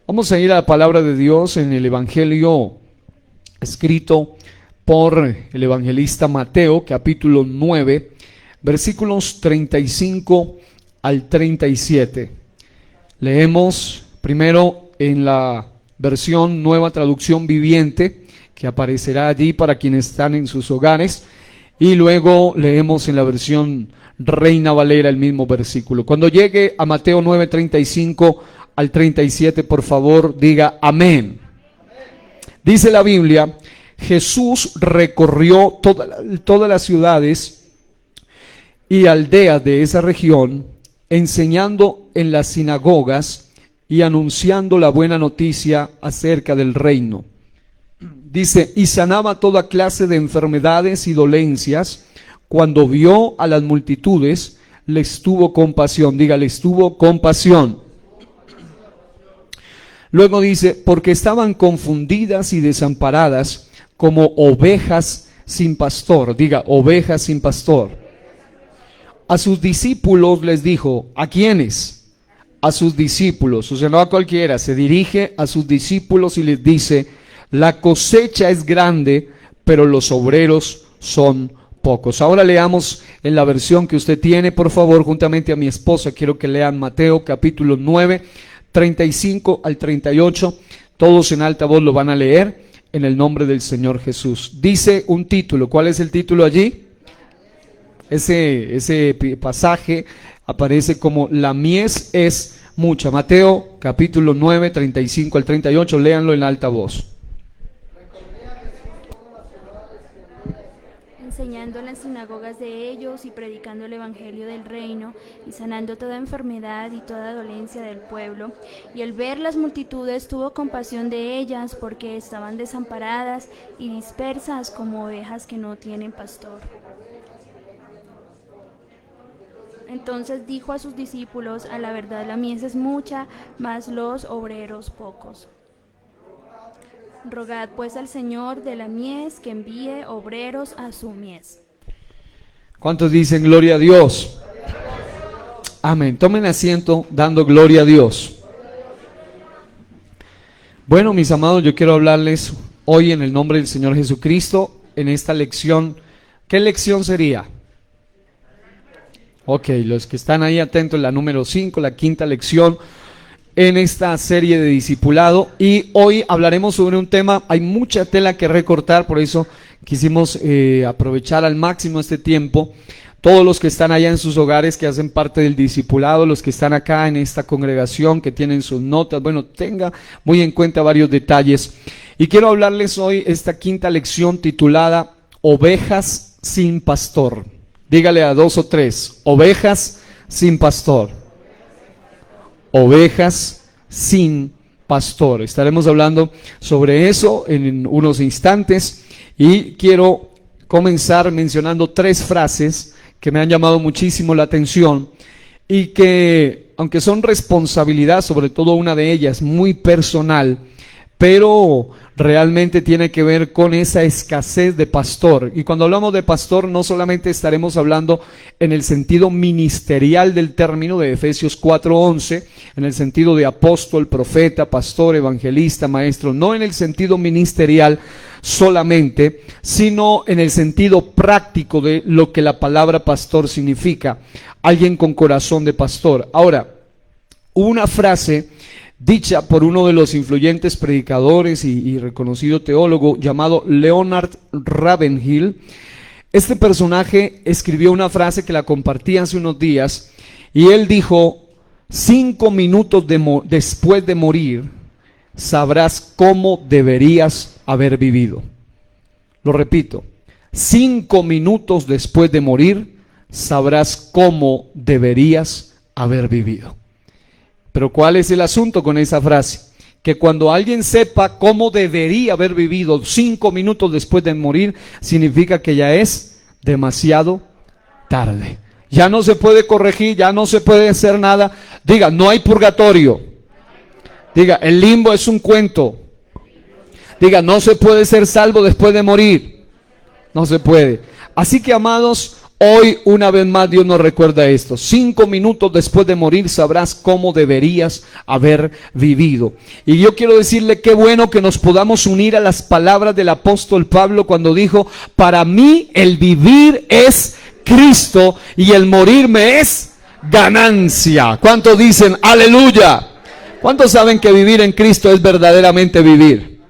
Vamos a ir a la palabra de Dios en el Evangelio escrito por el evangelista Mateo, capítulo 9, versículos 35 al 37. Leemos primero en la versión Nueva Traducción Viviente, que aparecerá allí para quienes están en sus hogares, y luego leemos en la versión Reina Valera el mismo versículo. Cuando llegue a Mateo 9, 35 al 37, por favor, diga amén. Dice la Biblia: Jesús recorrió todas las ciudades y aldeas de esa región, enseñando en las sinagogas y anunciando la buena noticia acerca del reino. Dice, y sanaba toda clase de enfermedades y dolencias. Cuando vio a las multitudes, les tuvo compasión. Diga, les tuvo compasión. Luego dice, porque estaban confundidas y desamparadas como ovejas sin pastor. Diga, ovejas sin pastor. A sus discípulos les dijo, ¿a quiénes? A sus discípulos, o sea, no a cualquiera, se dirige a sus discípulos y les dice, la cosecha es grande, pero los obreros son pocos. Ahora leamos en la versión que usted tiene, por favor, juntamente a mi esposa, quiero que lean Mateo capítulo 9, 35 al 38, todos en alta voz lo van a leer en el nombre del Señor Jesús. Dice un título, ¿cuál es el título allí? Ese pasaje aparece como la mies es mucha. Mateo capítulo 9, 35 al 38, léanlo en alta voz. Enseñando en las sinagogas de ellos y predicando el evangelio del reino y sanando toda enfermedad y toda dolencia del pueblo. Y al ver las multitudes tuvo compasión de ellas porque estaban desamparadas y dispersas como ovejas que no tienen pastor. Entonces dijo a sus discípulos, a la verdad la mies es mucha, mas los obreros pocos. Rogad pues al Señor de la mies que envíe obreros a su mies. ¿Cuántos dicen gloria a Dios? Amén. Tomen asiento dando gloria a Dios. Bueno, mis amados, yo quiero hablarles hoy en el nombre del Señor Jesucristo en esta lección. ¿Qué lección sería? Ok, los que están ahí atentos, la número 5, la quinta lección en esta serie de discipulado, y hoy hablaremos sobre un tema, hay mucha tela que recortar, por eso quisimos aprovechar al máximo este tiempo. Todos los que están allá en sus hogares, que hacen parte del discipulado, los que están acá en esta congregación, que tienen sus notas, bueno, tenga muy en cuenta varios detalles. Y quiero hablarles hoy esta quinta lección titulada Ovejas sin pastor. Dígale a 2 o 3, ovejas sin pastor. Ovejas sin pastor. Estaremos hablando sobre eso en unos instantes y quiero comenzar mencionando 3 frases que me han llamado muchísimo la atención y que, aunque son responsabilidad, sobre todo una de ellas muy personal, pero realmente tiene que ver con esa escasez de pastor. Y cuando hablamos de pastor, no solamente estaremos hablando en el sentido ministerial del término de Efesios 4:11, en el sentido de apóstol, profeta, pastor, evangelista, maestro, no en el sentido ministerial solamente, sino en el sentido práctico de lo que la palabra pastor significa, alguien con corazón de pastor. Ahora, una frase dicha por uno de los influyentes predicadores y reconocido teólogo llamado Leonard Ravenhill. Este personaje escribió una frase que la compartí hace unos días y él dijo, 5 minutos después de morir sabrás cómo deberías haber vivido. Lo repito, 5 minutos después de morir sabrás cómo deberías haber vivido. Pero ¿cuál es el asunto con esa frase? Que cuando alguien sepa cómo debería haber vivido 5 minutos después de morir, significa que ya es demasiado tarde. Ya no se puede corregir, ya no se puede hacer nada. Diga, no hay purgatorio. Diga, el limbo es un cuento. Diga, no se puede ser salvo después de morir. No se puede. Así que, amados, Hoy, una vez más, Dios nos recuerda esto. 5 minutos después de morir sabrás cómo deberías haber vivido. Y yo quiero decirle qué bueno que nos podamos unir a las palabras del apóstol Pablo cuando dijo: para mí el vivir es Cristo y el morir me es ganancia. ¿Cuántos dicen aleluya? ¿Cuántos saben que vivir en Cristo es verdaderamente vivir?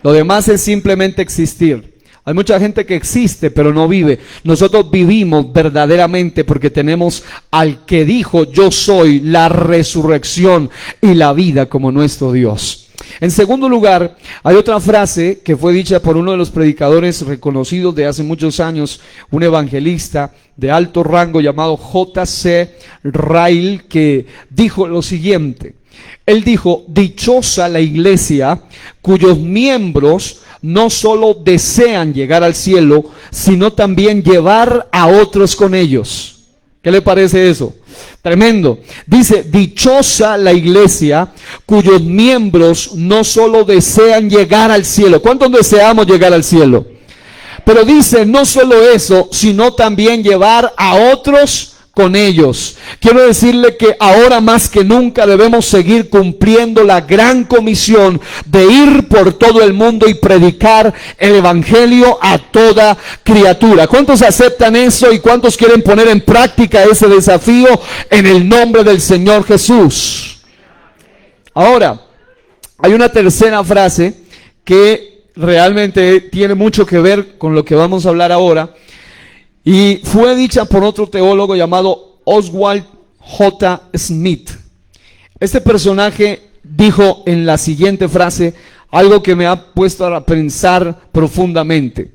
Lo demás es simplemente existir. Hay mucha gente que existe pero no vive. Nosotros vivimos verdaderamente porque tenemos al que dijo: yo soy la resurrección y la vida, como nuestro Dios. En segundo lugar, hay otra frase que fue dicha por uno de los predicadores reconocidos de hace muchos años, un evangelista de alto rango llamado J.C. Ryle, que dijo lo siguiente. Él dijo: dichosa la iglesia cuyos miembros no solo desean llegar al cielo, sino también llevar a otros con ellos. ¿Qué le parece eso? Tremendo. Dice: dichosa la iglesia cuyos miembros no solo desean llegar al cielo. ¿Cuántos deseamos llegar al cielo? Pero dice, no solo eso, sino también llevar a otros con ellos. Quiero decirle que ahora más que nunca debemos seguir cumpliendo la gran comisión de ir por todo el mundo y predicar el evangelio a toda criatura. ¿Cuántos aceptan eso y cuántos quieren poner en práctica ese desafío en el nombre del Señor Jesús? Ahora, hay una tercera frase que realmente tiene mucho que ver con lo que vamos a hablar ahora. Y fue dicha por otro teólogo llamado Oswald J. Smith. Este personaje dijo en la siguiente frase algo que me ha puesto a pensar profundamente.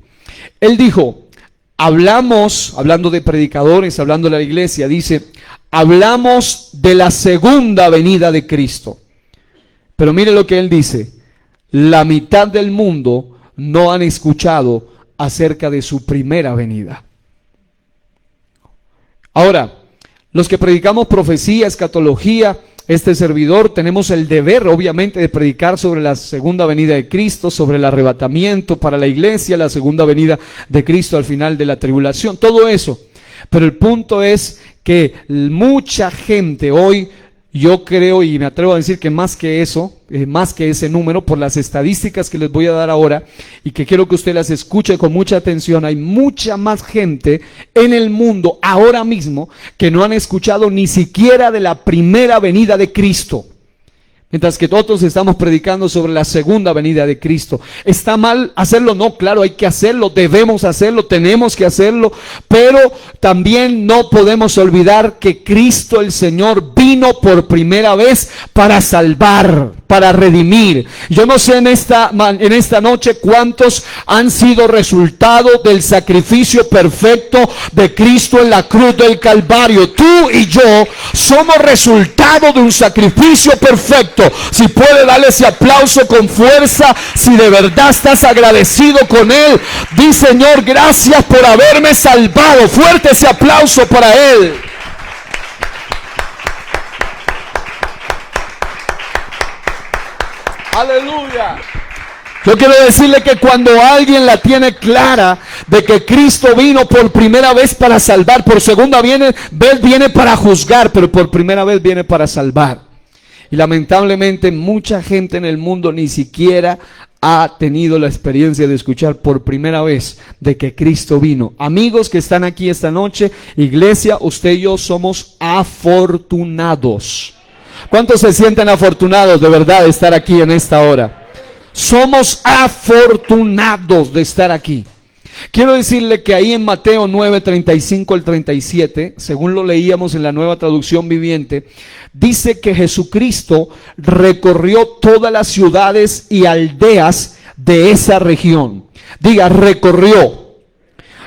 Él dijo: hablando de predicadores, hablando de la iglesia, dice, hablamos de la segunda venida de Cristo. Pero mire lo que él dice: la mitad del mundo no han escuchado acerca de su primera venida. Ahora, los que predicamos profecía, escatología, este servidor, tenemos el deber, obviamente, de predicar sobre la segunda venida de Cristo, sobre el arrebatamiento para la iglesia, la segunda venida de Cristo al final de la tribulación, todo eso. Pero el punto es que mucha gente hoy, yo creo y me atrevo a decir que más que eso, más que ese número, por las estadísticas que les voy a dar ahora y que quiero que usted las escuche con mucha atención, hay mucha más gente en el mundo ahora mismo que no han escuchado ni siquiera de la primera venida de Cristo. Mientras que todos estamos predicando sobre la segunda venida de Cristo. ¿Está mal hacerlo? No, claro, hay que hacerlo, debemos hacerlo, tenemos que hacerlo, pero también no podemos olvidar que Cristo el Señor vino por primera vez para salvar, para redimir. Yo no sé en esta noche cuántos han sido resultado del sacrificio perfecto de Cristo en la cruz del Calvario. Tú y yo somos resultado de un sacrificio perfecto. Si puede, darle ese aplauso con fuerza. Si de verdad estás agradecido con Él, di: Señor, gracias por haberme salvado. Fuerte ese aplauso para Él. Aleluya. Yo quiero decirle que cuando alguien la tiene clara de que Cristo vino por primera vez para salvar, por segunda vez viene para juzgar, pero por primera vez viene para salvar. Y lamentablemente mucha gente en el mundo ni siquiera ha tenido la experiencia de escuchar por primera vez de que Cristo vino. Amigos que están aquí esta noche, iglesia, usted y yo somos afortunados. ¿Cuántos se sienten afortunados de verdad de estar aquí en esta hora? Somos afortunados de estar aquí. Quiero decirle que ahí en Mateo 9, 35 al 37, según lo leíamos en la Nueva Traducción Viviente, dice que Jesucristo recorrió todas las ciudades y aldeas de esa región. Diga, recorrió.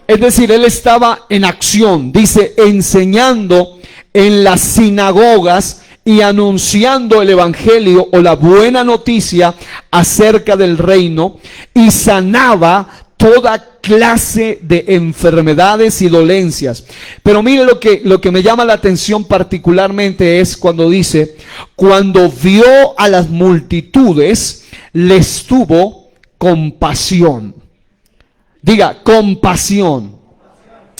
Es decir, Él estaba en acción, dice, enseñando en las sinagogas y anunciando el evangelio o la buena noticia acerca del reino, y sanaba toda clase de enfermedades y dolencias. Pero mire lo que me llama la atención particularmente es cuando dice: cuando vio a las multitudes, les tuvo compasión. Diga, compasión.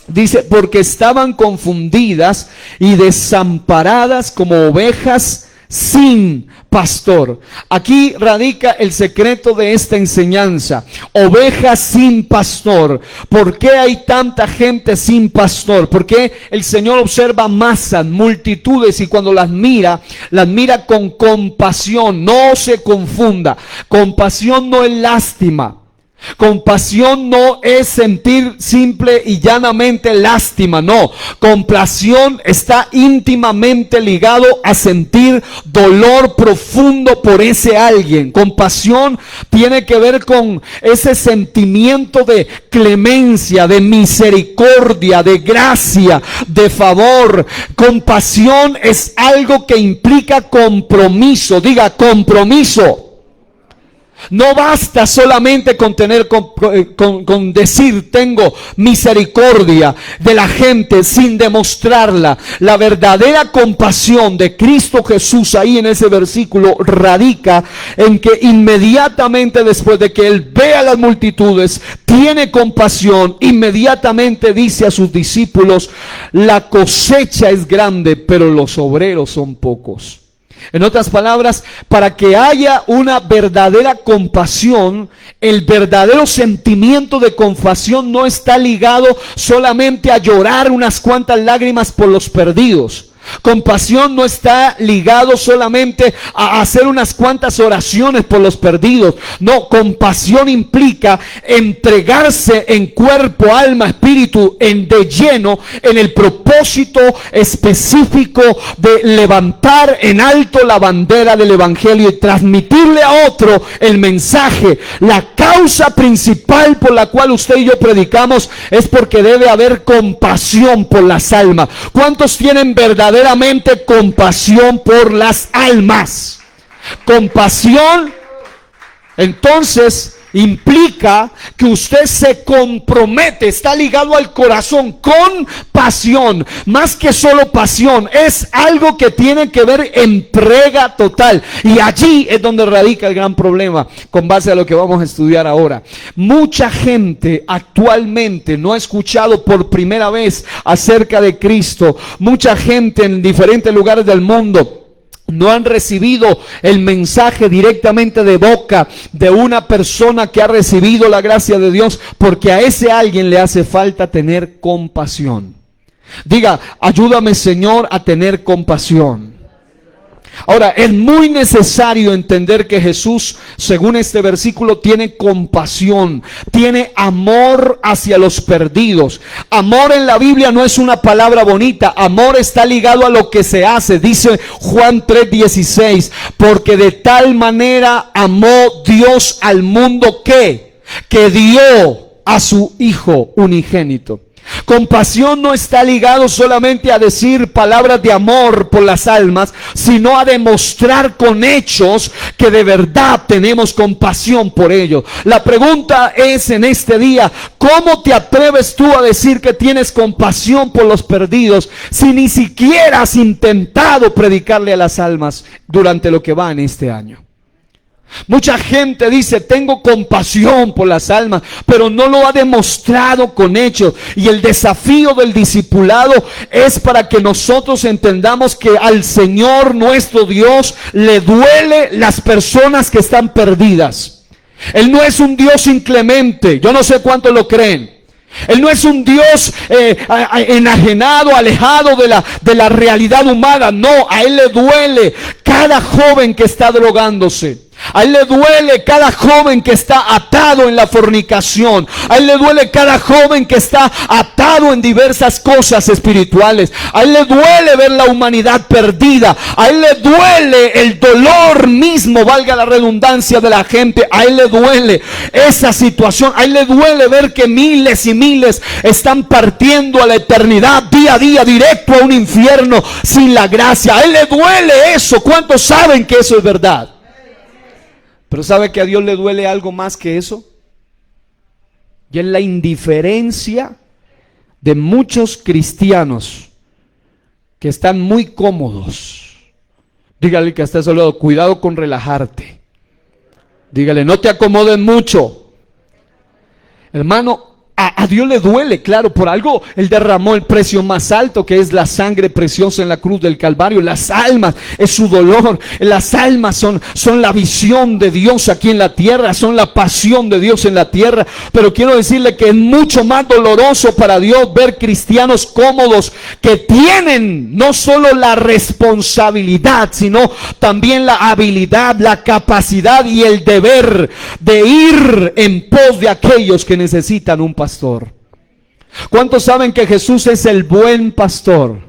Dice, porque estaban confundidas y desamparadas como ovejas sin pastor. Aquí radica el secreto de esta enseñanza. Ovejas sin pastor. ¿Por qué hay tanta gente sin pastor? Porque el Señor observa masas, multitudes, y cuando las mira con compasión. No se confunda. Compasión no es lástima. Compasión no es sentir simple y llanamente lástima, no. Compasión está íntimamente ligado a sentir dolor profundo por ese alguien. Compasión tiene que ver con ese sentimiento de clemencia, de misericordia, de gracia, de favor. Compasión es algo que implica compromiso. Diga, compromiso. No basta solamente con decir tengo misericordia de la gente sin demostrarla. La verdadera compasión de Cristo Jesús ahí en ese versículo radica en que inmediatamente después de que Él ve a las multitudes, tiene compasión, inmediatamente dice a sus discípulos, la cosecha es grande, pero los obreros son pocos. En otras palabras, para que haya una verdadera compasión, el verdadero sentimiento de compasión no está ligado solamente a llorar unas cuantas lágrimas por los perdidos. Compasión no está ligado solamente a hacer unas cuantas oraciones por los perdidos. No, compasión implica entregarse en cuerpo, alma, espíritu, de lleno en el propósito específico de levantar en alto la bandera del evangelio y transmitirle a otro el mensaje. La causa principal por la cual usted y yo predicamos es porque debe haber compasión por las almas. ¿Cuántos tienen verdaderamente compasión por las almas? Compasión, entonces, implica que usted se compromete, está ligado al corazón con pasión, más que solo pasión, es algo que tiene que ver entrega total. Y allí es donde radica el gran problema, con base a lo que vamos a estudiar ahora. Mucha gente actualmente no ha escuchado por primera vez acerca de Cristo. Mucha gente en diferentes lugares del mundo no han recibido el mensaje directamente de boca de una persona que ha recibido la gracia de Dios, porque a ese alguien le hace falta tener compasión. Diga, ayúdame, Señor, a tener compasión. Ahora, es muy necesario entender que Jesús, según este versículo, tiene compasión, tiene amor hacia los perdidos. Amor en la Biblia no es una palabra bonita, amor está ligado a lo que se hace. Dice Juan 3:16, porque de tal manera amó Dios al mundo que dio a su Hijo unigénito. Compasión no está ligado solamente a decir palabras de amor por las almas, sino a demostrar con hechos que de verdad tenemos compasión por ellos. La pregunta es en este día, ¿cómo te atreves tú a decir que tienes compasión por los perdidos si ni siquiera has intentado predicarle a las almas durante lo que va en este año? Mucha gente dice, tengo compasión por las almas, pero no lo ha demostrado con hechos. Y el desafío del discipulado es para que nosotros entendamos que al Señor nuestro Dios le duele las personas que están perdidas. Él no es un Dios inclemente, yo no sé cuántos lo creen. Él no es un Dios enajenado, alejado de la realidad humana. No, a Él le duele cada joven que está drogándose. A Él le duele cada joven que está atado en la fornicación. A Él le duele cada joven que está atado en diversas cosas espirituales. A Él le duele ver la humanidad perdida. A Él le duele el dolor mismo, valga la redundancia, de la gente. A Él le duele esa situación. A Él le duele ver que miles y miles están partiendo a la eternidad día a día, directo a un infierno sin la gracia. A Él le duele eso. ¿Cuántos saben que eso es verdad? Pero ¿sabe que a Dios le duele algo más que eso? Y es la indiferencia de muchos cristianos que están muy cómodos. Dígale que está a su lado, cuidado con relajarte. Dígale, no te acomodes mucho. Hermano, A Dios le duele, claro, por algo Él derramó el precio más alto, que es la sangre preciosa en la cruz del Calvario. Las almas es su dolor. Las almas son la visión de Dios aquí en la tierra, son la pasión de Dios en la tierra. Pero quiero decirle que es mucho más doloroso para Dios ver cristianos cómodos que tienen no solo la responsabilidad, sino también la habilidad, la capacidad y el deber de ir en pos de aquellos que necesitan un pastor. ¿Cuántos saben que Jesús es el buen pastor?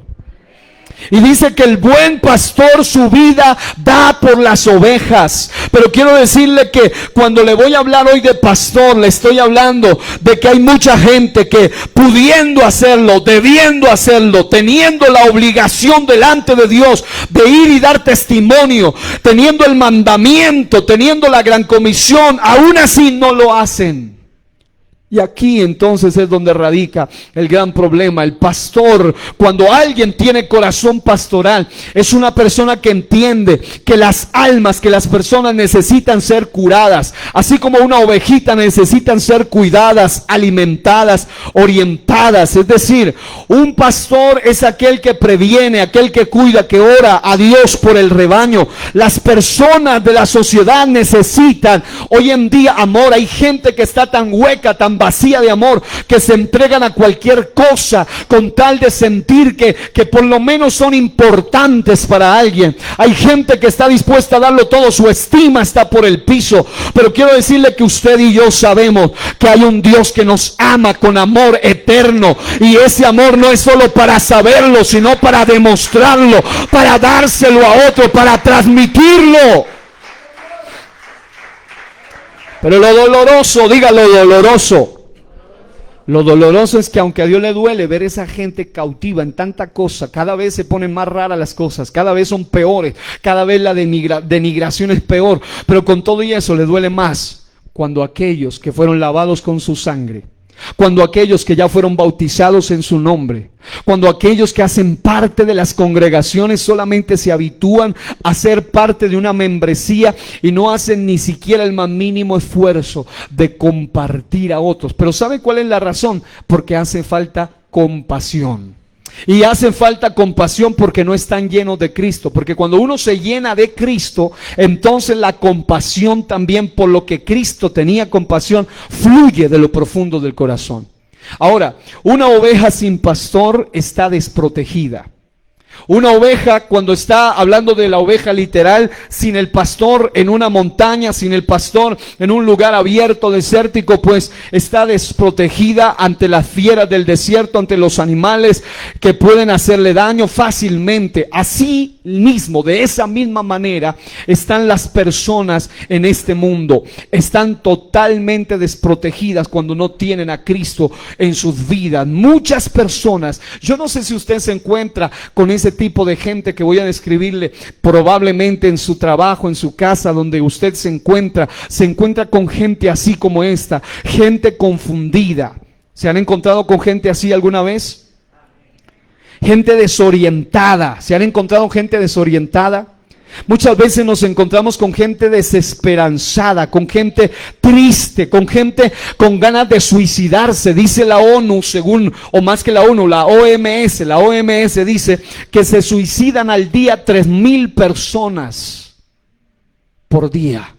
Y dice que el buen pastor su vida da por las ovejas. Pero quiero decirle que cuando le voy a hablar hoy de pastor, le estoy hablando de que hay mucha gente que pudiendo hacerlo, debiendo hacerlo, teniendo la obligación delante de Dios de ir y dar testimonio, teniendo el mandamiento, teniendo la gran comisión, aún así no lo hacen. Y aquí entonces es donde radica el gran problema. El pastor, cuando alguien tiene corazón pastoral, es una persona que entiende que las almas, que las personas necesitan ser curadas, así como una ovejita necesitan ser cuidadas, alimentadas, orientadas. Es decir, un pastor es aquel que previene, aquel que cuida, que ora a Dios por el rebaño. Las personas de la sociedad necesitan hoy en día amor. Hay gente que está tan hueca, tan vacía de amor, que se entregan a cualquier cosa con tal de sentir que por lo menos son importantes para alguien. Hay gente que está dispuesta a darlo todo, su estima está por el piso. Pero quiero decirle que usted y yo sabemos que hay un Dios que nos ama con amor eterno, y ese amor no es solo para saberlo, sino para demostrarlo, para dárselo a otro, para transmitirlo. Pero lo doloroso, dígalo, doloroso. Lo doloroso es que aunque a Dios le duele ver esa gente cautiva en tanta cosa, cada vez se ponen más raras las cosas, cada vez son peores, cada vez la denigración es peor. Pero con todo y eso le duele más cuando aquellos que fueron lavados con su sangre, cuando aquellos que ya fueron bautizados en su nombre, cuando aquellos que hacen parte de las congregaciones solamente se habitúan a ser parte de una membresía y no hacen ni siquiera el más mínimo esfuerzo de compartir a otros. Pero ¿sabe cuál es la razón? Porque hace falta compasión. Y hace falta compasión porque no están llenos de Cristo. Porque cuando uno se llena de Cristo, entonces la compasión también, por lo que Cristo tenía compasión, fluye de lo profundo del corazón. Ahora, una oveja sin pastor está desprotegida. Una oveja, cuando está hablando de la oveja literal, sin el pastor en una montaña, sin el pastor en un lugar abierto, desértico, pues está desprotegida ante las fieras del desierto, ante los animales que pueden hacerle daño fácilmente. Así mismo, de esa misma manera, están las personas en este mundo. Están totalmente desprotegidas cuando no tienen a Cristo en sus vidas. Muchas personas, yo no sé si usted se encuentra con ese tipo de gente que voy a describirle, probablemente en su trabajo, en su casa, donde usted se encuentra con gente así como esta, gente confundida. ¿Se han encontrado con gente así alguna vez? Gente desorientada. ¿Se han encontrado gente desorientada? Muchas veces nos encontramos con gente desesperanzada, con gente triste, con gente con ganas de suicidarse. Dice la ONU, según, o más que la ONU, la OMS dice que se suicidan al día 3,000 personas por día.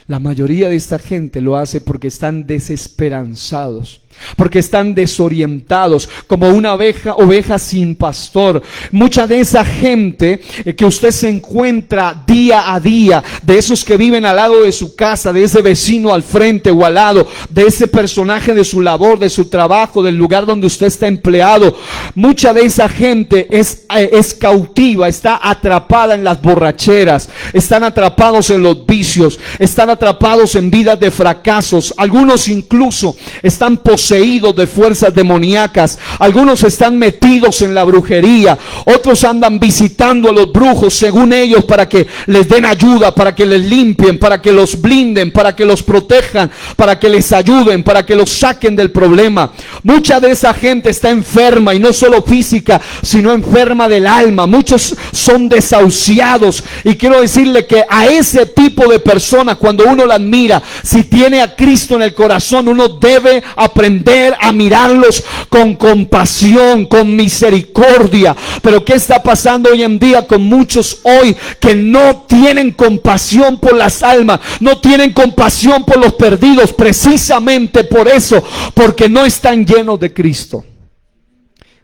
La mayoría de esta gente lo hace porque están desesperanzados, porque están desorientados, como una oveja sin pastor. Mucha de esa gente que usted se encuentra día a día, de esos que viven al lado de su casa, de ese vecino al frente o al lado, de ese personaje de su labor, de su trabajo, del lugar donde usted está empleado, mucha de esa gente es cautiva, está atrapada en las borracheras, están atrapados en los vicios, están atrapados en vidas de fracasos. Algunos incluso están poseídos de fuerzas demoníacas. Algunos están metidos en la brujería. Otros andan visitando a los brujos, según ellos, para que les den ayuda, para que les limpien, para que los blinden, para que los protejan, para que les ayuden, para que los saquen del problema. Mucha de esa gente está enferma, y no solo física, sino enferma del alma. Muchos son desahuciados, y quiero decirle que a ese tipo de personas, cuando cuando uno la admira, si tiene a Cristo en el corazón, uno debe aprender a mirarlos con compasión, con misericordia. Pero ¿qué está pasando hoy en día con muchos hoy que no tienen compasión por las almas, no tienen compasión por los perdidos? Precisamente por eso, porque no están llenos de Cristo.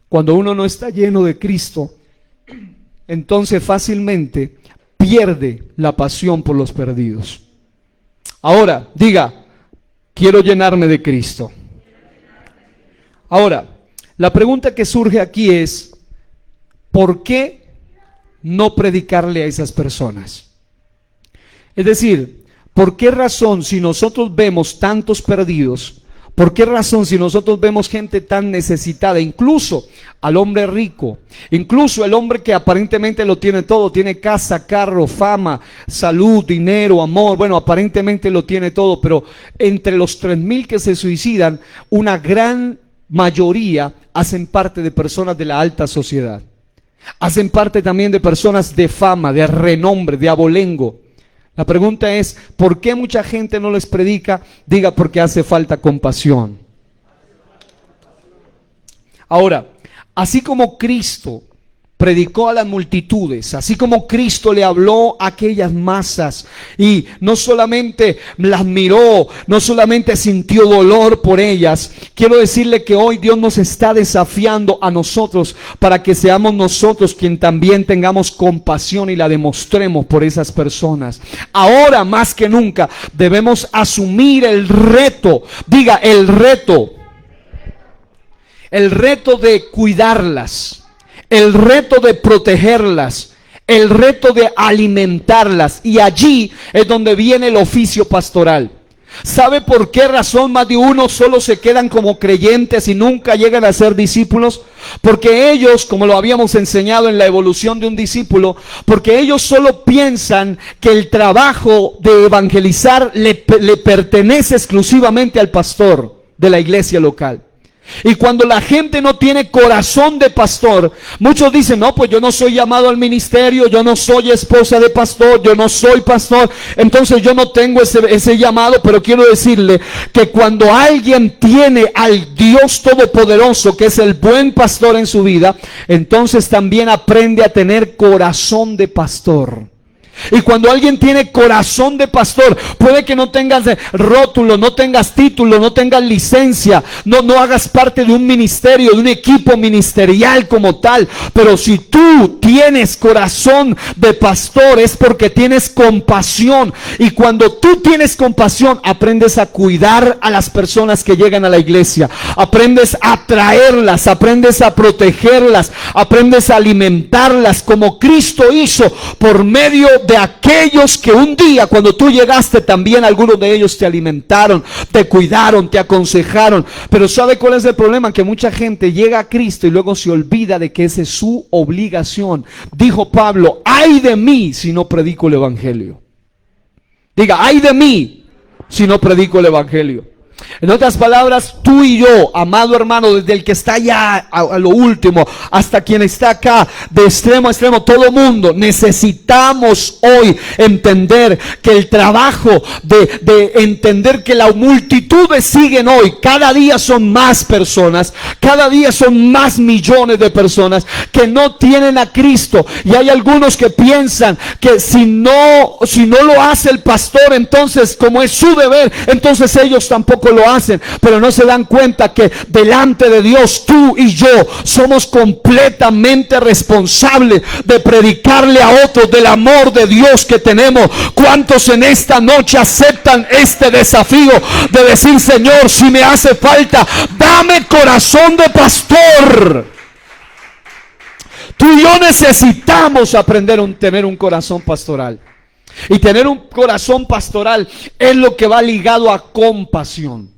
Cuando uno no está lleno de Cristo, entonces fácilmente pierde la pasión por los perdidos. Ahora, diga, quiero llenarme de Cristo. Ahora, la pregunta que surge aquí es, ¿por qué no predicarle a esas personas? Es decir, ¿por qué razón si nosotros vemos tantos perdidos? ¿Por qué razón si nosotros vemos gente tan necesitada, incluso al hombre rico, incluso el hombre que aparentemente lo tiene todo, tiene casa, carro, fama, salud, dinero, amor, bueno, aparentemente lo tiene todo, pero entre los 3,000 que se suicidan, una gran mayoría hacen parte de personas de la alta sociedad, hacen parte también de personas de fama, de renombre, de abolengo? La pregunta es, ¿por qué mucha gente no les predica? Diga, porque hace falta compasión. Ahora, así como Cristo predicó a las multitudes, así como Cristo le habló a aquellas masas y no solamente las miró, no solamente sintió dolor por ellas, quiero decirle que hoy Dios nos está desafiando a nosotros para que seamos nosotros quien también tengamos compasión y la demostremos por esas personas. Ahora más que nunca debemos asumir el reto, diga el reto de cuidarlas, el reto de protegerlas, el reto de alimentarlas. Y allí es donde viene el oficio pastoral. ¿Sabe por qué razón más de uno solo se quedan como creyentes y nunca llegan a ser discípulos? Porque ellos, como lo habíamos enseñado en la evolución de un discípulo, porque ellos solo piensan que el trabajo de evangelizar le pertenece exclusivamente al pastor de la iglesia local. Y cuando la gente no tiene corazón de pastor, muchos dicen, no, pues yo no soy llamado al ministerio, yo no soy esposa de pastor, yo no soy pastor, entonces yo no tengo ese llamado. Pero quiero decirle que cuando alguien tiene al Dios Todopoderoso, que es el buen pastor en su vida, entonces también aprende a tener corazón de pastor. Y cuando alguien tiene corazón de pastor, puede que no tengas rótulo, no tengas título, no tengas licencia, no hagas parte de un ministerio, de un equipo ministerial como tal, pero si tú tienes corazón de pastor es porque tienes compasión. Y cuando tú tienes compasión, aprendes a cuidar a las personas que llegan a la iglesia, aprendes a traerlas, aprendes a protegerlas, aprendes a alimentarlas como Cristo hizo por medio de aquellos que un día cuando tú llegaste también algunos de ellos te alimentaron, te cuidaron, te aconsejaron. Pero ¿sabe cuál es el problema? Que mucha gente llega a Cristo y luego se olvida de que esa es su obligación. Dijo Pablo, ay de mí si no predico el evangelio. Diga, ay de mí si no predico el evangelio. En otras palabras, tú y yo, amado hermano, desde el que está allá a lo último hasta quien está acá, de extremo a extremo, todo mundo, necesitamos hoy entender que el trabajo de entender que las multitudes siguen hoy, cada día son más personas, cada día son más millones de personas que no tienen a Cristo. Y hay algunos que piensan que si no lo hace el pastor, entonces como es su deber, entonces ellos tampoco lo hacen. Pero no se dan cuenta que delante de Dios tú y yo somos completamente responsables de predicarle a otros del amor de Dios que tenemos. ¿Cuántos en esta noche aceptan este desafío de decir, Señor, si me hace falta, dame corazón de pastor? Tú y yo necesitamos aprender a tener un corazón pastoral. Y tener un corazón pastoral es lo que va ligado a compasión.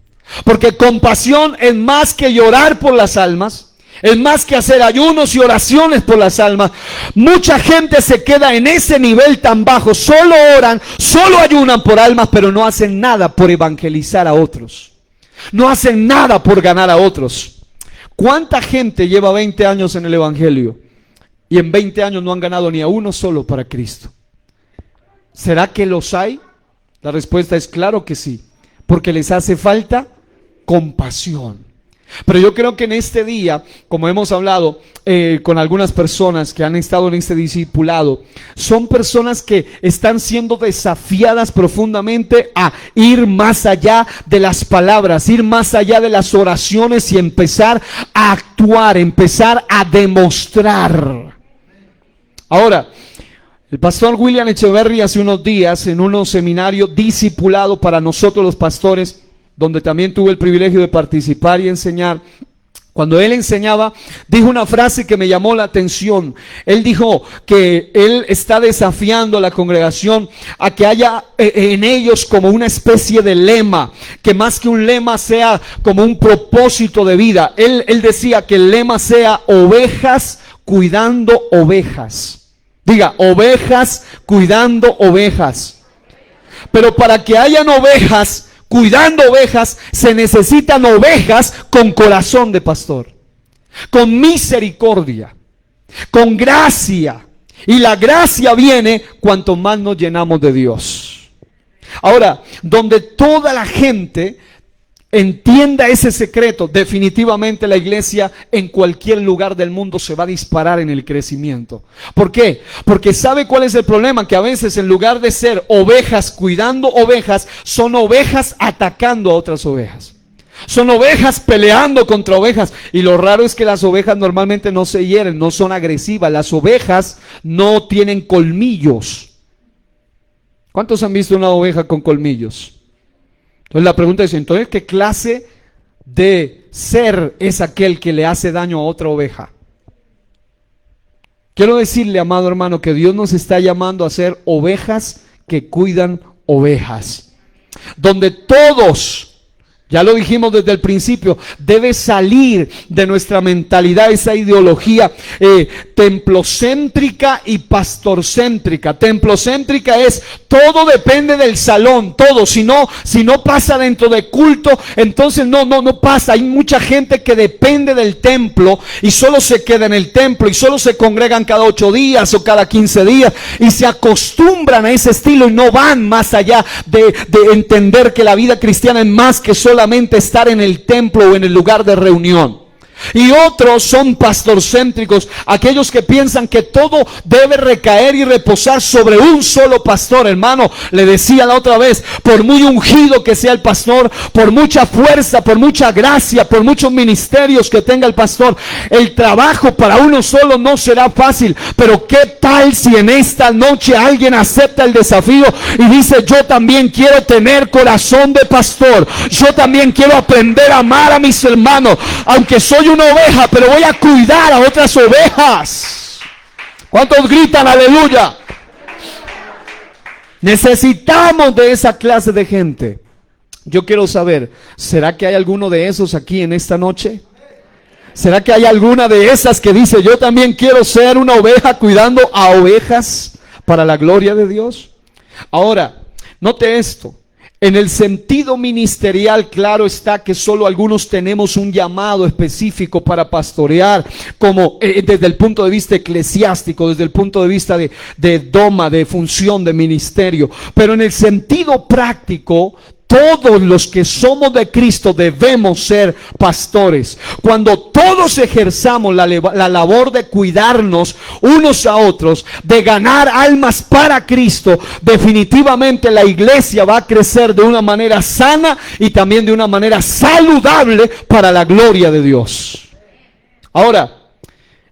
Porque compasión es más que llorar por las almas, es más que hacer ayunos y oraciones por las almas. Mucha gente se queda en ese nivel tan bajo, solo oran, solo ayunan por almas, pero no hacen nada por evangelizar a otros. No hacen nada por ganar a otros. ¿Cuánta gente lleva 20 años en el evangelio y en 20 años no han ganado ni a uno solo para Cristo? ¿Será que los hay? La respuesta es claro que sí, porque les hace falta compasión. Pero yo creo que en este día, como hemos hablado con algunas personas que han estado en este discipulado, son personas que están siendo desafiadas profundamente a ir más allá de las palabras, ir más allá de las oraciones y empezar a actuar, empezar a demostrar. Ahora, el pastor William Echeverry hace unos días en un seminario discipulado para nosotros los pastores, donde también tuve el privilegio de participar y enseñar. Cuando él enseñaba, dijo una frase que me llamó la atención. Él dijo que él está desafiando a la congregación a que haya en ellos como una especie de lema, que más que un lema sea como un propósito de vida. Él decía que el lema sea ovejas cuidando ovejas. Diga, ovejas cuidando ovejas. Pero para que hayan ovejas cuidando ovejas, se necesitan ovejas con corazón de pastor, con misericordia, con gracia. Y la gracia viene cuanto más nos llenamos de Dios. Ahora, donde toda la gente entienda ese secreto, definitivamente la iglesia en cualquier lugar del mundo se va a disparar en el crecimiento. ¿Por qué? Porque ¿sabe cuál es el problema? Que a veces en lugar de ser ovejas cuidando ovejas, son ovejas atacando a otras ovejas. Son ovejas peleando contra ovejas. Y lo raro es que las ovejas normalmente no se hieren, no son agresivas. Las ovejas no tienen colmillos. ¿Cuántos han visto una oveja con colmillos? Entonces la pregunta es, entonces, ¿qué clase de ser es aquel que le hace daño a otra oveja? Quiero decirle, amado hermano, que Dios nos está llamando a ser ovejas que cuidan ovejas. Donde todos, ya lo dijimos desde el principio, debe salir de nuestra mentalidad esa ideología templocéntrica y pastorcéntrica. Templocéntrica es todo depende del salón, todo. Si no pasa dentro de culto, entonces no pasa. Hay mucha gente que depende del templo y solo se queda en el templo y solo se congregan cada 8 días o cada 15 días y se acostumbran a ese estilo y no van más allá de entender que la vida cristiana es más que solamente estar en el templo o en el lugar de reunión. Y otros son pastorcéntricos, aquellos que piensan que todo debe recaer y reposar sobre un solo pastor. Hermano, le decía la otra vez, por muy ungido que sea el pastor, por mucha fuerza, por mucha gracia, por muchos ministerios que tenga el pastor, el trabajo para uno solo no será fácil. Pero ¿qué tal si en esta noche alguien acepta el desafío y dice, yo también quiero tener corazón de pastor, yo también quiero aprender a amar a mis hermanos, aunque soy una oveja, pero voy a cuidar a otras ovejas? ¿Cuántos gritan aleluya? Necesitamos de esa clase de gente. Yo quiero saber, ¿será que hay alguno de esos aquí en esta noche? ¿Será que hay alguna de esas que dice, yo también quiero ser una oveja cuidando a ovejas para la gloria de Dios? Ahora, note esto. En el sentido ministerial, claro está que solo algunos tenemos un llamado específico para pastorear, como desde el punto de vista eclesiástico, desde el punto de vista de doma, de función, de ministerio. Pero en el sentido práctico, todos los que somos de Cristo debemos ser pastores. Cuando todos ejerzamos la labor de cuidarnos unos a otros, de ganar almas para Cristo, definitivamente la iglesia va a crecer de una manera sana y también de una manera saludable para la gloria de Dios. Ahora,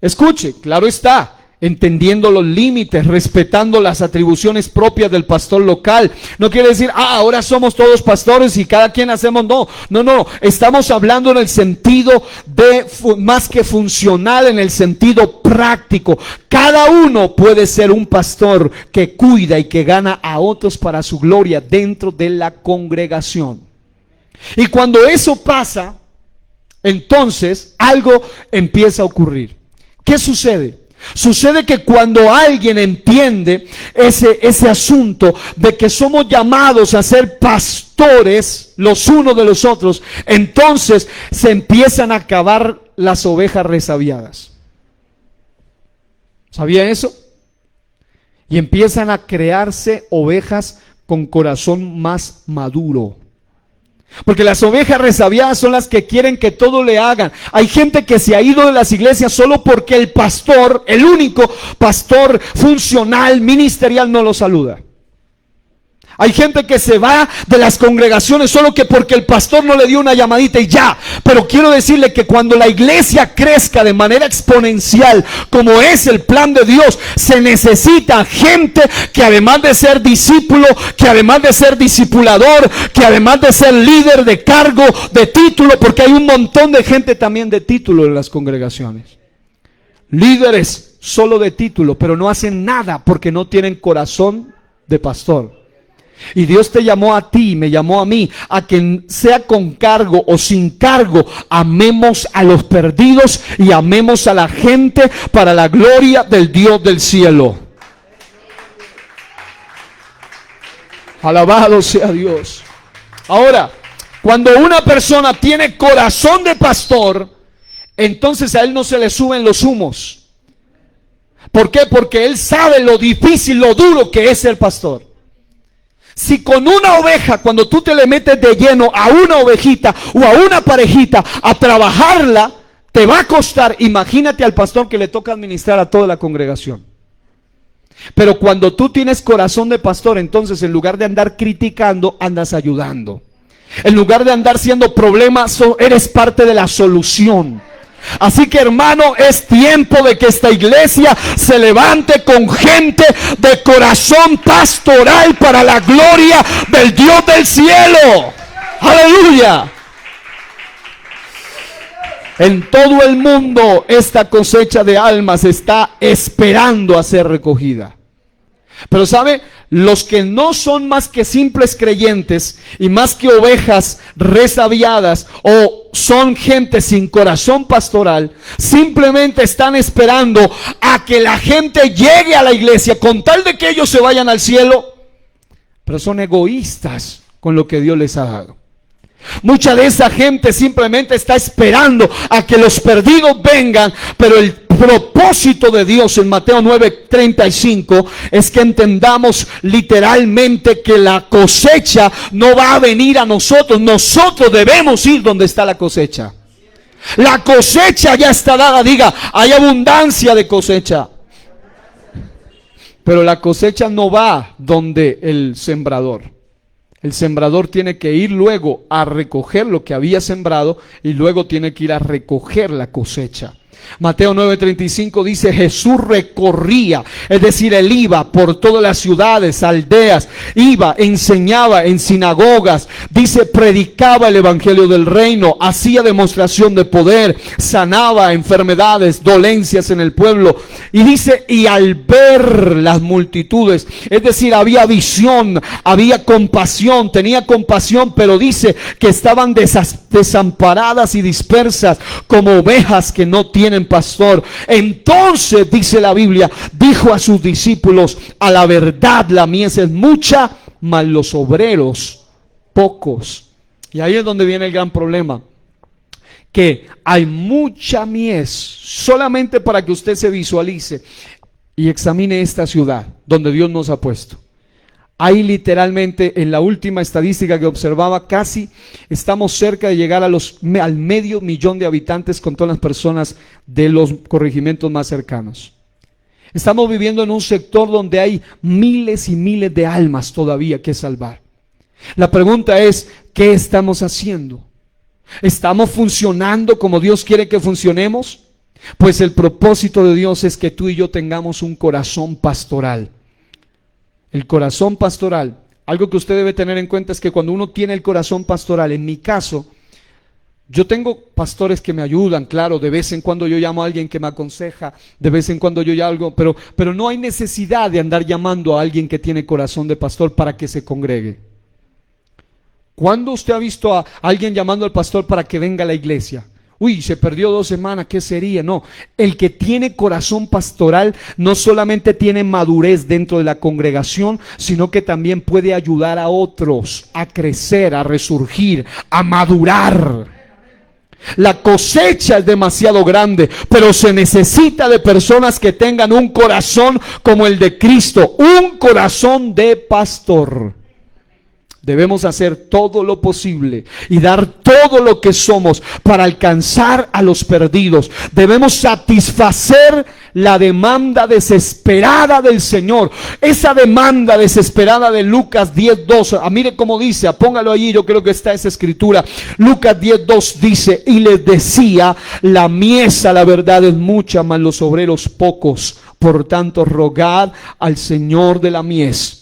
escuche, claro está, entendiendo los límites, respetando las atribuciones propias del pastor local. No quiere decir, ahora somos todos pastores y cada quien hacemos, no, estamos hablando en el sentido de más que funcional, en el sentido práctico. Cada uno puede ser un pastor que cuida y que gana a otros para su gloria dentro de la congregación. Y cuando eso pasa, entonces algo empieza a ocurrir. ¿Qué sucede? Sucede que cuando alguien entiende ese asunto de que somos llamados a ser pastores los unos de los otros, entonces se empiezan a acabar las ovejas resabiadas. ¿Sabía eso? Y empiezan a crearse ovejas con corazón más maduro. Porque las ovejas resabiadas son las que quieren que todo le hagan. Hay gente que se ha ido de las iglesias solo porque el pastor, el único pastor funcional, ministerial, no lo saluda. Hay gente que se va de las congregaciones solo que porque el pastor no le dio una llamadita y ya. Pero quiero decirle que cuando la iglesia crezca de manera exponencial, como es el plan de Dios, se necesita gente que además de ser discípulo, que además de ser discipulador, que además de ser líder de cargo, de título, porque hay un montón de gente también de título en las congregaciones. Líderes solo de título, pero no hacen nada porque no tienen corazón de pastor. Y Dios te llamó a ti, me llamó a mí, a que sea con cargo o sin cargo, amemos a los perdidos y amemos a la gente para la gloria del Dios del cielo. Alabado sea Dios. Ahora, cuando una persona tiene corazón de pastor, entonces a él no se le suben los humos. ¿Por qué? Porque él sabe lo difícil, lo duro que es ser pastor. Si con una oveja, cuando tú te le metes de lleno a una ovejita o a una parejita a trabajarla, te va a costar. Imagínate al pastor que le toca administrar a toda la congregación. Pero cuando tú tienes corazón de pastor, entonces en lugar de andar criticando, andas ayudando. En lugar de andar siendo problemas, eres parte de la solución. Así que, hermano, es tiempo de que esta iglesia se levante con gente de corazón pastoral para la gloria del Dios del cielo. Aleluya. En todo el mundo esta cosecha de almas está esperando a ser recogida. Pero ¿sabe? Los que no son más que simples creyentes y más que ovejas resabiadas o son gente sin corazón pastoral, simplemente están esperando a que la gente llegue a la iglesia con tal de que ellos se vayan al cielo, pero son egoístas con lo que Dios les ha dado. Mucha de esa gente simplemente está esperando a que los perdidos vengan, pero el propósito de Dios en Mateo 9:35 es que entendamos literalmente que la cosecha no va a venir a nosotros. Nosotros debemos ir donde está la cosecha. La cosecha ya está dada, diga, hay abundancia de cosecha. Pero la cosecha no va donde el sembrador. El sembrador tiene que ir luego a recoger lo que había sembrado y luego tiene que ir a recoger la cosecha. Mateo 9:35 dice: Jesús recorría, es decir, él iba por todas las ciudades, aldeas, iba, enseñaba en sinagogas, dice, predicaba el evangelio del reino, hacía demostración de poder, sanaba enfermedades, dolencias en el pueblo. Y dice, y al ver las multitudes, es decir, había visión, había compasión, tenía compasión, pero dice que estaban desamparadas y dispersas como ovejas que no tienen pastor. Entonces, dice la Biblia, dijo a sus discípulos: a la verdad la mies es mucha, mas los obreros pocos. Y ahí es donde viene el gran problema, que hay mucha mies. Solamente para que usted se visualice y examine esta ciudad donde Dios nos ha puesto. Hay literalmente, en la última estadística que observaba, casi estamos cerca de llegar al 500,000 de habitantes con todas las personas de los corregimientos más cercanos. Estamos viviendo en un sector donde hay miles y miles de almas todavía que salvar. La pregunta es, ¿qué estamos haciendo? ¿Estamos funcionando como Dios quiere que funcionemos? Pues el propósito de Dios es que tú y yo tengamos un corazón pastoral. El corazón pastoral, algo que usted debe tener en cuenta es que cuando uno tiene el corazón pastoral, en mi caso, yo tengo pastores que me ayudan, claro, de vez en cuando yo llamo a alguien que me aconseja, de vez en cuando yo llamo, pero no hay necesidad de andar llamando a alguien que tiene corazón de pastor para que se congregue. ¿Cuándo usted ha visto a alguien llamando al pastor para que venga a la iglesia? Uy, se perdió 2 semanas, ¿qué sería? No, el que tiene corazón pastoral no solamente tiene madurez dentro de la congregación, sino que también puede ayudar a otros a crecer, a resurgir, a madurar. La cosecha es demasiado grande, pero se necesita de personas que tengan un corazón como el de Cristo, un corazón de pastor. Debemos hacer todo lo posible y dar todo lo que somos para alcanzar a los perdidos. Debemos satisfacer la demanda desesperada del Señor. Esa demanda desesperada de Lucas 10:2. Mire cómo dice, póngalo allí, yo creo que está esa escritura. Lucas 10:2 dice: y les decía, la mies a la verdad es mucha, mas los obreros pocos. Por tanto, rogad al Señor de la mies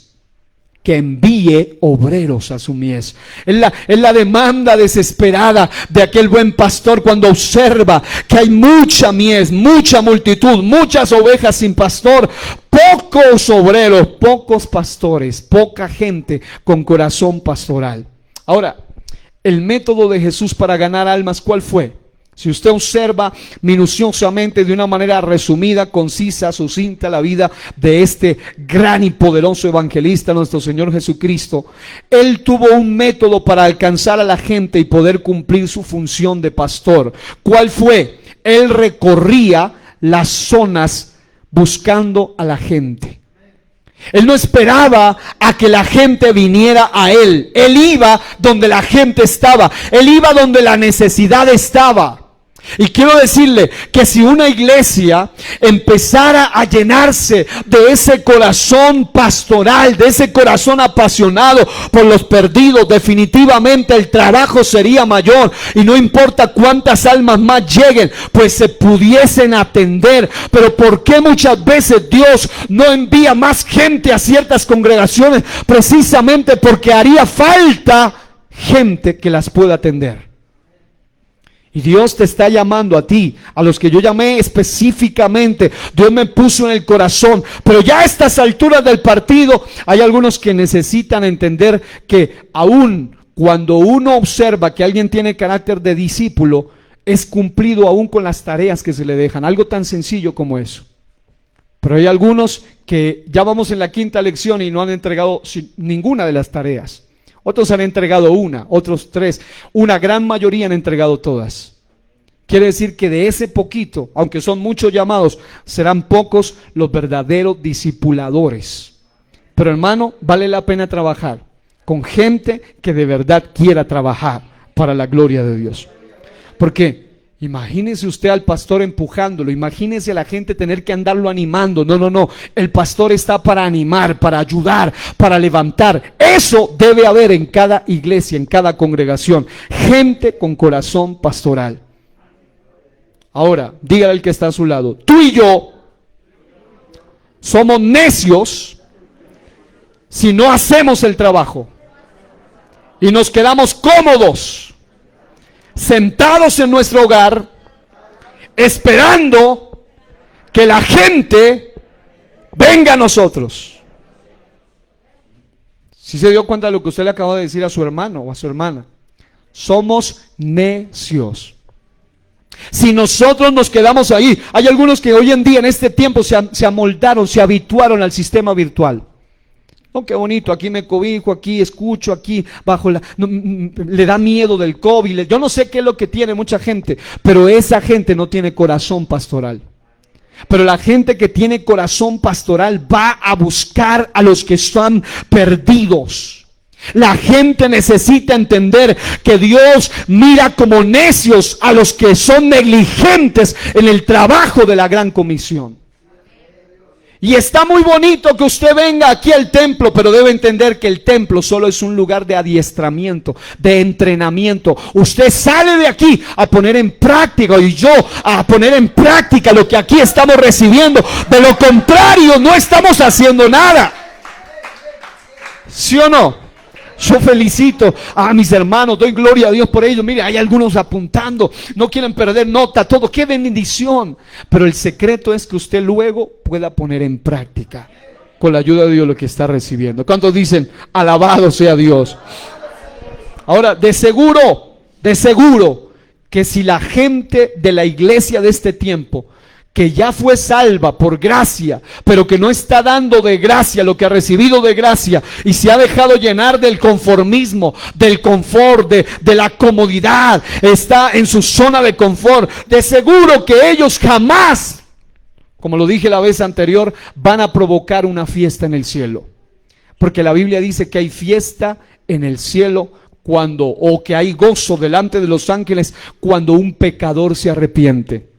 que envíe obreros a su mies. Es la demanda desesperada de aquel buen pastor cuando observa que hay mucha mies, mucha multitud, muchas ovejas sin pastor, pocos obreros, pocos pastores, poca gente con corazón pastoral. Ahora, el método de Jesús para ganar almas, ¿cuál fue? Si usted observa minuciosamente, de una manera resumida, concisa, sucinta, la vida de este gran y poderoso evangelista, nuestro Señor Jesucristo, Él tuvo un método para alcanzar a la gente y poder cumplir su función de pastor. ¿Cuál fue? Él recorría las zonas buscando a la gente. Él no esperaba a que la gente viniera a Él. Él iba donde la gente estaba. Él iba donde la necesidad estaba. Y quiero decirle que si una iglesia empezara a llenarse de ese corazón pastoral, de ese corazón apasionado por los perdidos, definitivamente el trabajo sería mayor. Y no importa cuántas almas más lleguen, pues se pudiesen atender. Pero ¿por qué muchas veces Dios no envía más gente a ciertas congregaciones? Precisamente porque haría falta gente que las pueda atender. Y Dios te está llamando a ti, a los que yo llamé específicamente. Dios me puso en el corazón. Pero ya a estas alturas del partido hay algunos que necesitan entender que aún cuando uno observa que alguien tiene carácter de discípulo, es cumplido aún con las tareas que se le dejan. Algo tan sencillo como eso. Pero hay algunos que ya vamos en la 5ª lección y no han entregado ninguna de las tareas. Otros han entregado una, otros 3. Una gran mayoría han entregado todas. Quiere decir que de ese poquito, aunque son muchos llamados, serán pocos los verdaderos discipuladores. Pero hermano, vale la pena trabajar con gente que de verdad quiera trabajar para la gloria de Dios. Porque imagínese usted al pastor empujándolo, imagínese a la gente tener que andarlo animando. No, el pastor está para animar, para ayudar, para levantar. Eso debe haber en cada iglesia, en cada congregación, gente con corazón pastoral. Ahora, dígale al que está a su lado: tú y yo somos necios si no hacemos el trabajo y nos quedamos cómodos, sentados en nuestro hogar, esperando que la gente venga a nosotros. ¿Sí se dio cuenta de lo que usted le acaba de decir a su hermano o a su hermana? Somos necios si nosotros nos quedamos ahí. Hay algunos que hoy en día, en este tiempo, se amoldaron, se habituaron al sistema virtual. Oh, qué bonito, aquí me cobijo, aquí escucho, aquí bajo le da miedo del COVID. Yo no sé qué es lo que tiene mucha gente, pero esa gente no tiene corazón pastoral. Pero la gente que tiene corazón pastoral va a buscar a los que están perdidos. La gente necesita entender que Dios mira como necios a los que son negligentes en el trabajo de la gran comisión. Y está muy bonito que usted venga aquí al templo, pero debe entender que el templo solo es un lugar de adiestramiento, de entrenamiento. Usted sale de aquí a poner en práctica, y yo a poner en práctica lo que aquí estamos recibiendo. De lo contrario, no estamos haciendo nada. ¿Sí o no? Yo felicito a mis hermanos, doy gloria a Dios por ellos. Mire, hay algunos apuntando, no quieren perder nota, todo, qué bendición. Pero el secreto es que usted luego pueda poner en práctica, con la ayuda de Dios, lo que está recibiendo. ¿Cuántos dicen, alabado sea Dios? Ahora, de seguro, que si la gente de la iglesia de este tiempo, que ya fue salva por gracia, pero que no está dando de gracia lo que ha recibido de gracia, y se ha dejado llenar del conformismo, del confort, de la comodidad, está en su zona de confort, de seguro que ellos jamás, como lo dije la vez anterior, van a provocar una fiesta en el cielo. Porque la Biblia dice que hay fiesta en el cielo o que hay gozo delante de los ángeles cuando un pecador se arrepiente.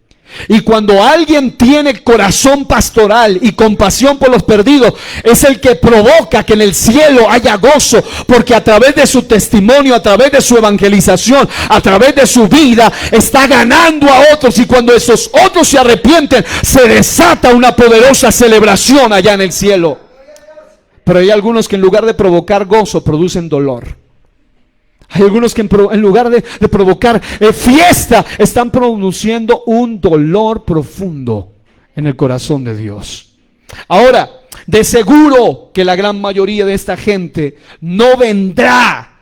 Y cuando alguien tiene corazón pastoral y compasión por los perdidos, es el que provoca que en el cielo haya gozo, porque a través de su testimonio, a través de su evangelización, a través de su vida, está ganando a otros. Y cuando esos otros se arrepienten, se desata una poderosa celebración allá en el cielo. Pero hay algunos que en lugar de provocar gozo, producen dolor. Hay algunos que en lugar de provocar fiesta, están produciendo un dolor profundo en el corazón de Dios. Ahora, de seguro que la gran mayoría de esta gente no vendrá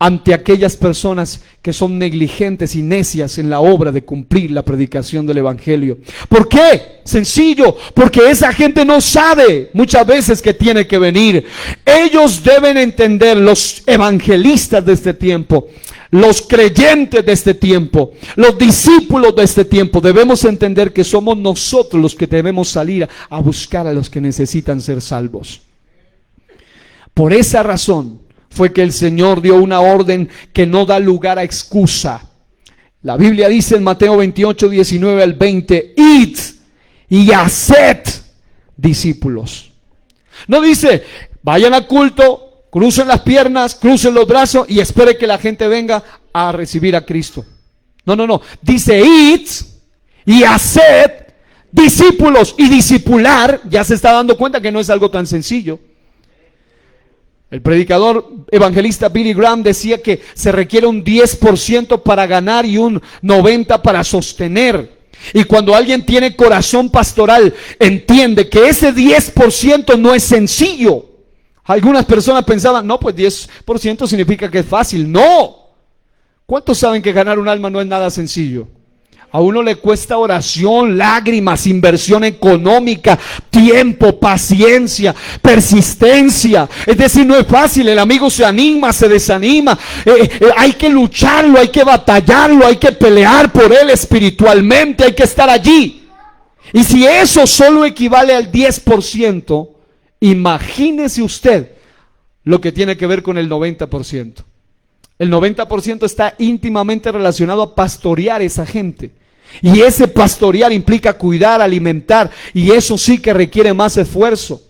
ante aquellas personas que son negligentes y necias en la obra de cumplir la predicación del evangelio. ¿Por qué? Sencillo, porque esa gente no sabe muchas veces que tiene que venir. Ellos deben entender, los evangelistas de este tiempo, los creyentes de este tiempo, los discípulos de este tiempo, debemos entender que somos nosotros los que debemos salir a buscar a los que necesitan ser salvos. Por esa razón fue que el Señor dio una orden que no da lugar a excusa. La Biblia dice en Mateo 28, 19 al 20, id y haced discípulos. No dice, vayan al culto, crucen las piernas, crucen los brazos y espere que la gente venga a recibir a Cristo. No. Dice, id y haced discípulos. Y discipular, ya se está dando cuenta que no es algo tan sencillo. El predicador evangelista Billy Graham decía que se requiere un 10% para ganar y un 90% para sostener. Y cuando alguien tiene corazón pastoral, entiende que ese 10% no es sencillo. Algunas personas pensaban, no, pues 10% significa que es fácil. No. ¿Cuántos saben que ganar un alma no es nada sencillo? A uno le cuesta oración, lágrimas, inversión económica, tiempo, paciencia, persistencia. Es decir, no es fácil, el amigo se anima, se desanima. Hay que lucharlo, hay que batallarlo, hay que pelear por él espiritualmente, hay que estar allí. Y si eso solo equivale al 10%, imagínese usted lo que tiene que ver con el 90%. El 90% está íntimamente relacionado a pastorear esa gente. Y ese pastorear implica cuidar, alimentar, y eso sí que requiere más esfuerzo.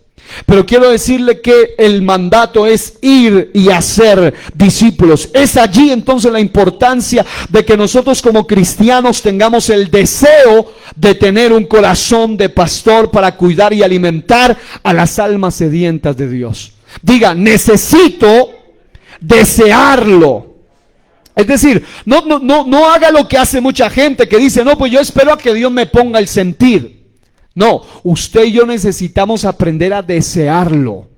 Pero quiero decirle que el mandato es ir y hacer discípulos. Es allí entonces la importancia de que nosotros como cristianos tengamos el deseo de tener un corazón de pastor para cuidar y alimentar a las almas sedientas de Dios. Diga, necesito desearlo. Es decir, no haga lo que hace mucha gente que dice, no, pues yo espero a que Dios me ponga el sentir. No, usted y yo necesitamos aprender a desearlo.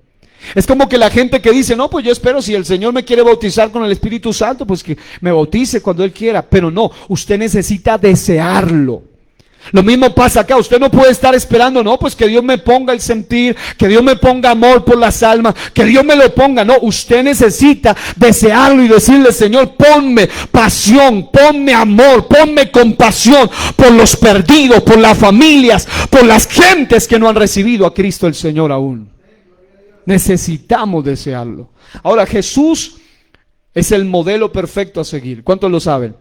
Es como que la gente que dice, no, pues yo espero si el Señor me quiere bautizar con el Espíritu Santo, pues que me bautice cuando Él quiera. Pero no, usted necesita desearlo. Lo mismo pasa acá, usted no puede estar esperando, no, pues que Dios me ponga el sentir, que Dios me ponga amor por las almas, que Dios me lo ponga. No, usted necesita desearlo y decirle, Señor, ponme pasión, ponme amor, ponme compasión por los perdidos, por las familias, por las gentes que no han recibido a Cristo el Señor aún. Necesitamos desearlo. Ahora, Jesús es el modelo perfecto a seguir. ¿Cuántos lo saben?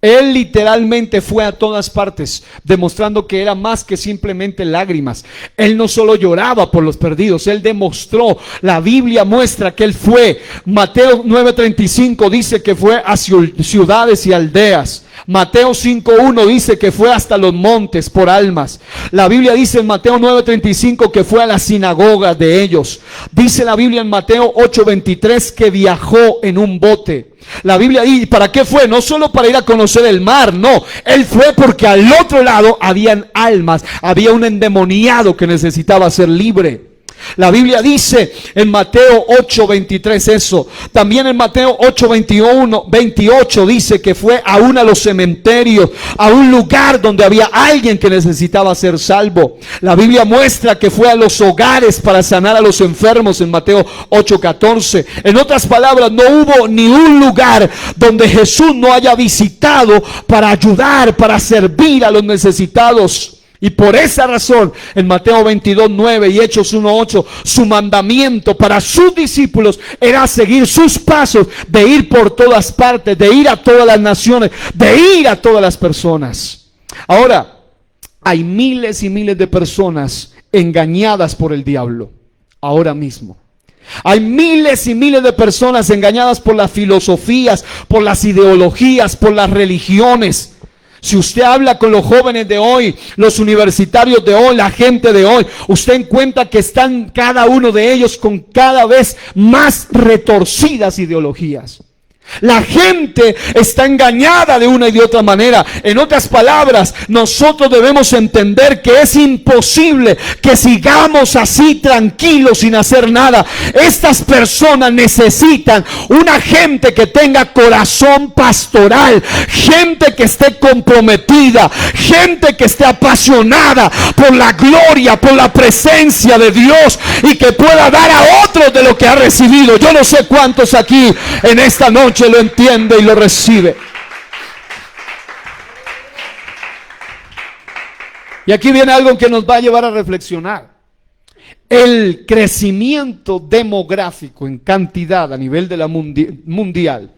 Él literalmente fue a todas partes, demostrando que era más que simplemente lágrimas. Él no solo lloraba por los perdidos, Él demostró, la Biblia muestra que Él fue. Mateo 9:35 dice que fue a ciudades y aldeas. Mateo 5:1 dice que fue hasta los montes por almas. La Biblia dice en Mateo 9:35 que fue a las sinagogas de ellos. Dice la Biblia en Mateo 8:23 que viajó en un bote. La Biblia, ¿y para qué fue? No solo para ir a conocer el mar, no. Él fue porque al otro lado habían almas, había un endemoniado que necesitaba ser libre. La Biblia dice en Mateo 8:23 eso. También en Mateo 8:28 dice que fue aún a los cementerios, a un lugar donde había alguien que necesitaba ser salvo. La Biblia muestra que fue a los hogares para sanar a los enfermos en Mateo 8:14. En otras palabras, no hubo ni un lugar donde Jesús no haya visitado para ayudar, para servir a los necesitados. Y por esa razón, en Mateo 22:9 y Hechos 1:8, su mandamiento para sus discípulos era seguir sus pasos, de ir por todas partes, de ir a todas las naciones, de ir a todas las personas. Ahora, hay miles y miles de personas engañadas por el diablo, ahora mismo. Hay miles y miles de personas engañadas por las filosofías, por las ideologías, por las religiones. Si usted habla con los jóvenes de hoy, los universitarios de hoy, la gente de hoy, usted encuentra que están cada uno de ellos con cada vez más retorcidas ideologías. La gente está engañada de una y de otra manera. En otras palabras, nosotros debemos entender que es imposible que sigamos así tranquilos sin hacer nada. Estas personas necesitan una gente que tenga corazón pastoral, gente que esté comprometida, gente que esté apasionada por la gloria, por la presencia de Dios y que pueda dar a otros de lo que ha recibido. Yo no sé cuántos aquí en esta noche lo entiende y lo recibe. Y aquí viene algo que nos va a llevar a reflexionar. El crecimiento demográfico en cantidad a nivel de la mundial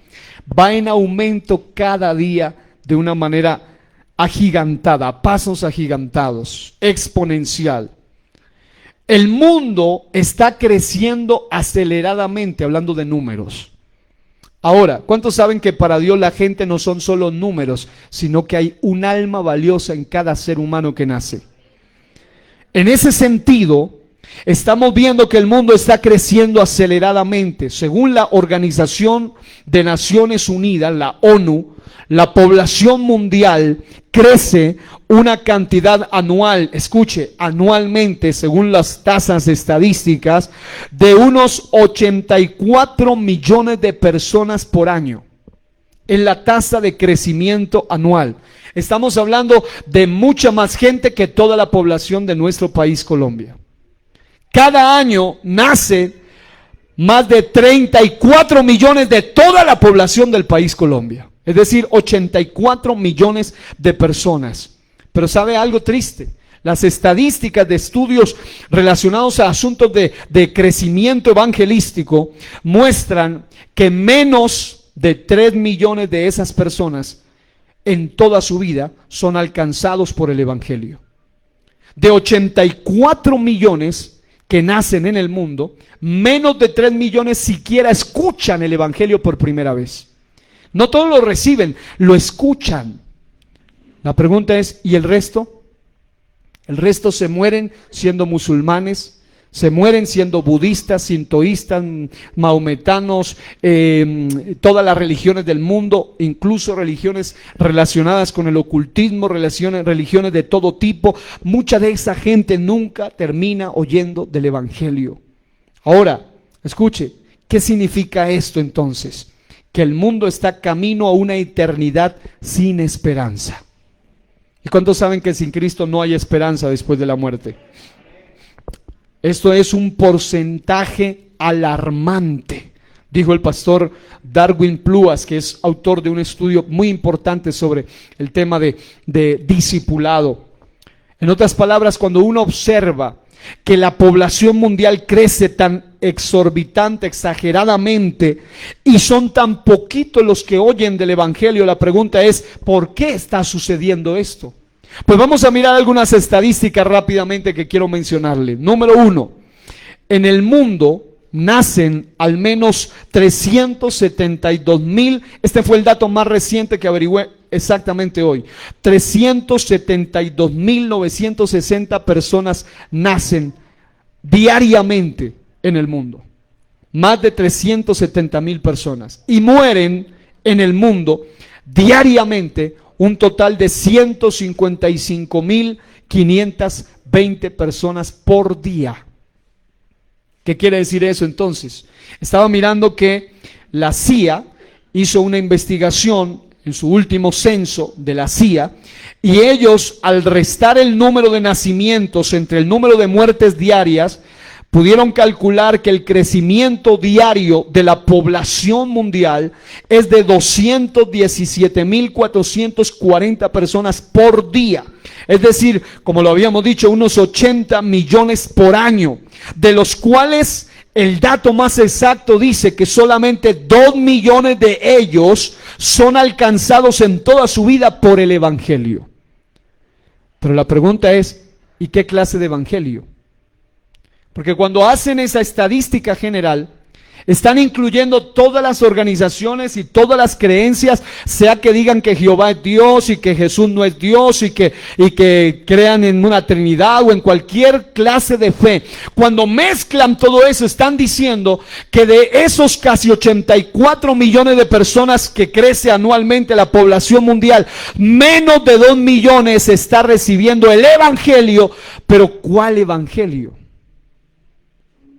va en aumento cada día de una manera agigantada, a pasos agigantados, exponencial. El mundo está creciendo aceleradamente, hablando de números. Ahora, ¿cuántos saben que para Dios la gente no son solo números, sino que hay un alma valiosa en cada ser humano que nace? En ese sentido, estamos viendo que el mundo está creciendo aceleradamente. Según la Organización de Naciones Unidas, la ONU, la población mundial crece una cantidad anual, escuche, anualmente, según las tasas estadísticas, de unos 84 millones de personas por año. En la tasa de crecimiento anual. Estamos hablando de mucha más gente que toda la población de nuestro país, Colombia. Cada año nace más de 34 millones de toda la población del país Colombia. Es decir, 84 millones de personas. Pero ¿sabe algo triste? Las estadísticas de estudios relacionados a asuntos de crecimiento evangelístico muestran que menos de 3 millones de esas personas en toda su vida son alcanzados por el evangelio. De 84 millones que nacen en el mundo, menos de 3 millones siquiera escuchan el evangelio por primera vez. No todos lo reciben, lo escuchan. La pregunta es, ¿y el resto? El resto se mueren siendo musulmanes, se mueren siendo budistas, sintoístas, mahometanos, todas las religiones del mundo, incluso religiones relacionadas con el ocultismo, religiones de todo tipo. Mucha de esa gente nunca termina oyendo del evangelio. Ahora, escuche, ¿qué significa esto entonces? Que el mundo está camino a una eternidad sin esperanza. ¿Y cuántos saben que sin Cristo no hay esperanza después de la muerte? Esto es un porcentaje alarmante, dijo el pastor Darwin Pluas, que es autor de un estudio muy importante sobre el tema de discipulado. En otras palabras, cuando uno observa que la población mundial crece tan exorbitante, exageradamente, y son tan poquitos los que oyen del evangelio, la pregunta es, ¿por qué está sucediendo esto? Pues vamos a mirar algunas estadísticas rápidamente que quiero mencionarle. Número 1, en el mundo nacen al menos 372,000, este fue el dato más reciente que averigüé exactamente hoy, 372,960 personas nacen diariamente en el mundo, más de 370,000 personas, y mueren en el mundo diariamente un total de 155,520 personas por día. ¿Qué quiere decir eso entonces? Estaba mirando que la CIA hizo una investigación en su último censo de la CIA, y ellos, al restar el número de nacimientos entre el número de muertes diarias, pudieron calcular que el crecimiento diario de la población mundial es de 217.440 personas por día. Es decir, como lo habíamos dicho, unos 80 millones por año, de los cuales el dato más exacto dice que solamente 2 millones de ellos son alcanzados en toda su vida por el evangelio. Pero la pregunta es, ¿y qué clase de evangelio? Porque cuando hacen esa estadística general, están incluyendo todas las organizaciones y todas las creencias, sea que digan que Jehová es Dios y que Jesús no es Dios y que crean en una Trinidad o en cualquier clase de fe. Cuando mezclan todo eso, están diciendo que de esos casi 84 millones de personas que crece anualmente la población mundial, menos de 2 millones está recibiendo el evangelio. Pero ¿cuál evangelio?